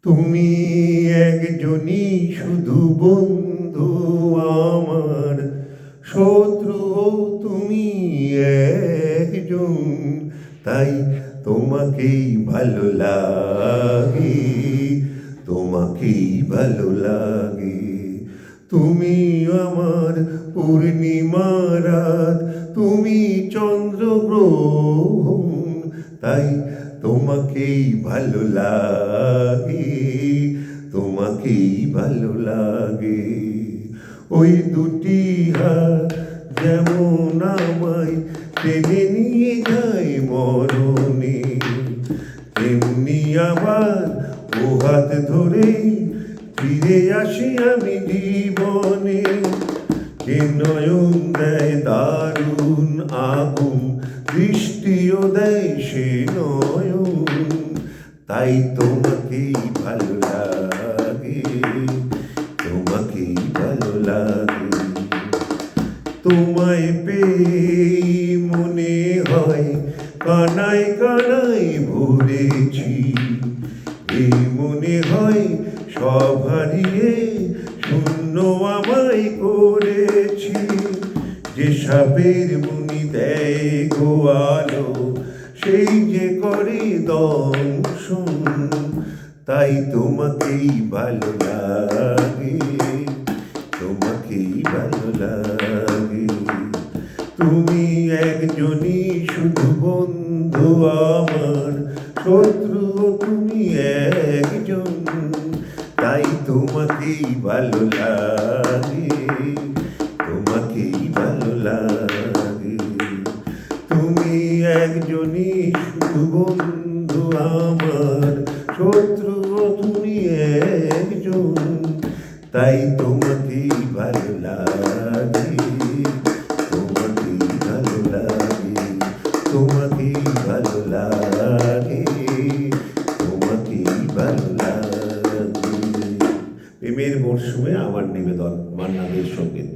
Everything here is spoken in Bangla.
তুমি একজনই শুধু বন্ধু আমার, শত্রু তুমি একজন, তাই তোমাকেই ভালো লাগে, তোমাকেই ভালো লাগে। তুমি আমার পূর্ণিমা রাত, তুমি চন্দ্রগ্রহণ, তাই তোমাকেই ভালো লাগে, তোমাকেই ভালো লাগে। ওই দুটি হাত যেমন আমায় টেনে নিয়ে যায় মরণে, তেমনি আবার ও হাত ধরে ফিরে আসি আমি জীবনে। যে নয়ন দেয় দারুণ আগুন, দৃষ্টিও দেয় সে নয়ন, তাই তোমাকেই ভালো লাগে, তোমাকেই ভালো লাগে। তোমায় পেয়ে মনে হয় কানায় কানায় ভরেছি, এই মনে হয় সব হারিয়ে শূন্য আমায় করেছি। যে সাপের মুনি দেয় গো আলো, সেই যে করে দংশন, তাই তোমাকেই ভালো লাগে, তোমাকেই ভালো লাগে। তুমি একজনই শুধু বন্ধু আমার, শত্রু তুমি একজন, তাই তোমাকেই ভালো লাগে, তোমাকেই ভালো লাগে। তুমি একজনই শুধু বন্ধু আমার, শত্রু তুমি একজন, তাই তোমাকেই ভালো লাগে, তোমাকেই ভালো লাগে, তোমাকেই ভালো লাগে, তোমাকেই ভালো লাগে। প্রেমের মরশুমে আমার নিবেদন, মান্না দের সঙ্গীত।